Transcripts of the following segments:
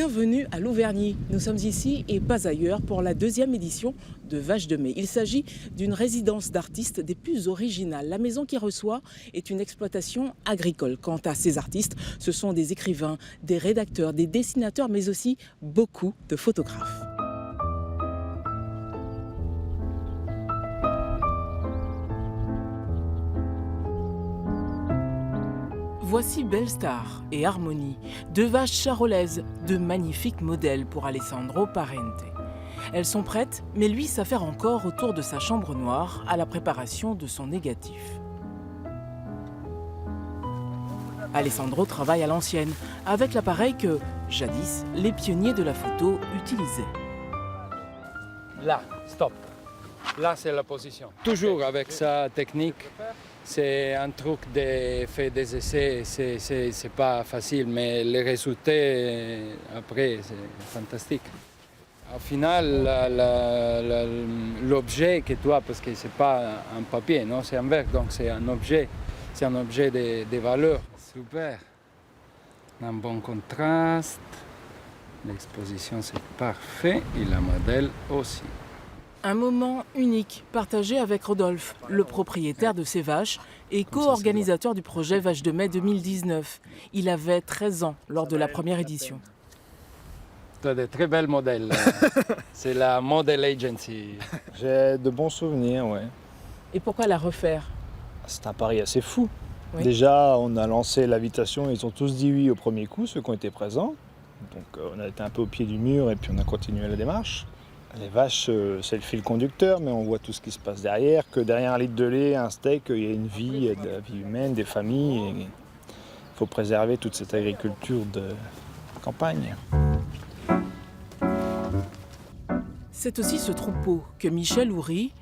Bienvenue à Louverny. Nous sommes ici et pas ailleurs pour la deuxième édition de Vaches de Mai. Il s'agit d'une résidence d'artistes des plus originales. La maison qui reçoit est une exploitation agricole. Quant à ces artistes, ce sont des écrivains, des rédacteurs, des dessinateurs, mais aussi beaucoup de photographes. Voici Belle-Star et Harmonie, deux vaches charolaises, de magnifiques modèles pour Alessandro Parente. Elles sont prêtes, mais lui s'affaire encore autour de sa chambre noire à la préparation de son négatif. Alessandro travaille à l'ancienne, avec l'appareil que, jadis, les pionniers de la photo utilisaient. Là, stop. Là, c'est la position. Toujours avec sa technique. C'est un truc de faire des essais, c'est pas facile, mais les résultats, après, c'est fantastique. Au final, l'objet que tu as, parce que c'est pas un papier, non, c'est un verre, donc c'est un objet de valeur. Super. Un bon contraste. L'exposition, c'est parfait, et la modèle aussi. Un moment unique partagé avec Rodolphe, le propriétaire de ces vaches et co-organisateur du projet Vaches de Mai 2019. Il avait 13 ans lors de la première édition. Tu as de très belles modèles. C'est la Model Agency. J'ai de bons souvenirs, ouais. Et pourquoi la refaire? C'est un pari assez fou. Oui. Déjà, on a lancé l'invitation, ils ont tous dit oui au premier coup, ceux qui ont été présents. Donc on a été un peu au pied du mur et puis on a continué la démarche. Les vaches, c'est le fil conducteur, mais on voit tout ce qui se passe derrière, que derrière un litre de lait, un steak, il y a une vie, de la vie humaine, des familles. Il faut préserver toute cette agriculture de campagne. C'est aussi ce troupeau que Michel Houry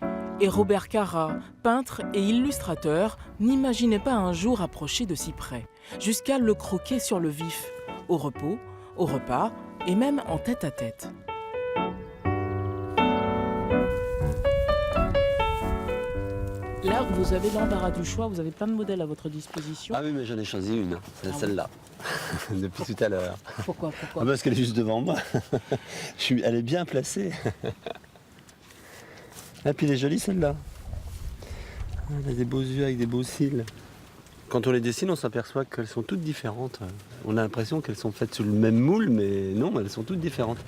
et Robert Carra, peintre et illustrateur, n'imaginaient pas un jour approcher de si près, jusqu'à le croquer sur le vif, au repos, au repas et même en tête-à-tête. Là, vous avez l'embarras du choix, vous avez plein de modèles à votre disposition. Ah oui, mais j'en ai choisi une, c'est celle-là, depuis tout à l'heure. Pourquoi Parce qu'elle est juste devant moi. Elle est bien placée. Et puis elle est jolie celle-là. Elle a des beaux yeux avec des beaux cils. Quand on les dessine, on s'aperçoit qu'elles sont toutes différentes. On a l'impression qu'elles sont faites sous le même moule, mais non, elles sont toutes différentes.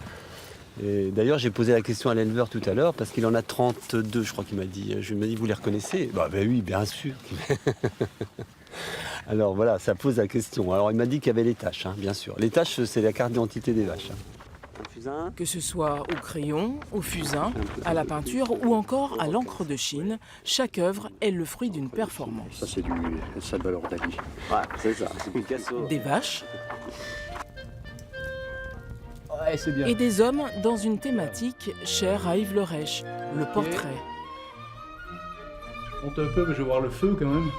Et d'ailleurs, j'ai posé la question à l'éleveur tout à l'heure parce qu'il en a 32, je crois qu'il m'a dit. Je lui ai dit, vous les reconnaissez? Ben oui, bien sûr. Alors voilà, ça pose la question. Alors il m'a dit qu'il y avait les taches, bien sûr. Les taches, c'est la carte d'identité des vaches. Que ce soit au crayon, au fusain, à la peinture ou encore à l'encre de Chine, chaque œuvre est le fruit d'une performance. Ça, c'est du Salvador Dali. Ouais, c'est ça, c'est Picasso. Des vaches. Ouais, c'est bien. Et des hommes dans une thématique chère à Yves Le Rech, le portrait. Je monte un peu, mais je vais voir le feu quand même.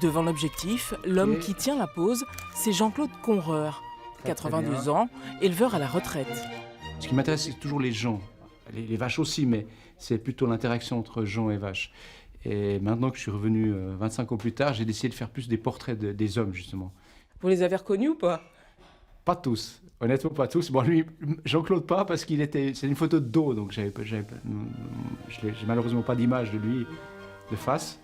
Devant l'objectif, l'homme qui tient la pose, c'est Jean-Claude Conreur, 82 ans, éleveur à la retraite. Ce qui m'intéresse, c'est toujours les gens. Les vaches aussi, mais c'est plutôt l'interaction entre gens et vaches. Et maintenant que je suis revenu 25 ans plus tard, j'ai décidé de faire plus des portraits des hommes, justement. Vous les avez reconnus ou pas? Pas tous, honnêtement pas tous. Bon, lui, Jean-Claude pas, parce qu'il était... C'est une photo de dos, donc j'ai malheureusement pas d'image de lui de face.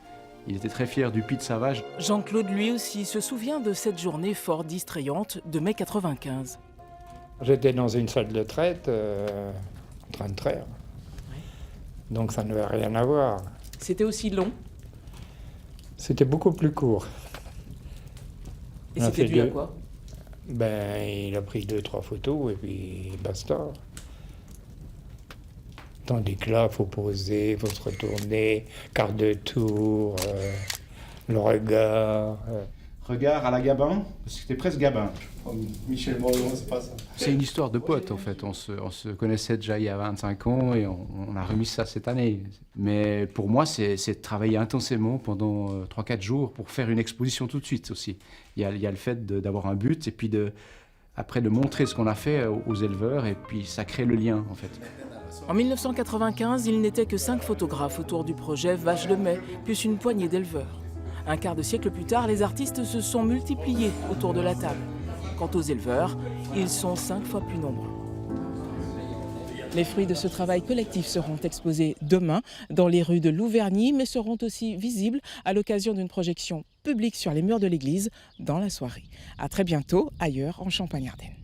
Il était très fier du pied de sa vache. Jean-Claude, lui aussi, se souvient de cette journée fort distrayante de mai 95. J'étais dans une salle de traite en train de traire. Oui. Donc ça n'avait rien à voir. C'était aussi long? C'était beaucoup plus court. Et c'était dû à quoi? Il a pris 2-3 photos et puis basta. Tandis que là, il faut poser, il faut se retourner, quart de tour, le regard. Regard à la Gabin, parce que c'était presque Gabin. Michel Moreau, c'est pas ça. C'est une histoire de potes, en fait. On se connaissait déjà il y a 25 ans et on a remis ça cette année. Mais pour moi, c'est de travailler intensément pendant 3-4 jours pour faire une exposition tout de suite aussi. Il y a le fait d'avoir un but et puis après de montrer ce qu'on a fait aux éleveurs et puis ça crée le lien, en fait. En 1995, il n'était que 5 photographes autour du projet Vaches de Mai, plus une poignée d'éleveurs. Un quart de siècle plus tard, les artistes se sont multipliés autour de la table. Quant aux éleveurs, ils sont 5 fois plus nombreux. Les fruits de ce travail collectif seront exposés demain dans les rues de Louverny, mais seront aussi visibles à l'occasion d'une projection publique sur les murs de l'église dans la soirée. À très bientôt ailleurs en Champagne-Ardenne.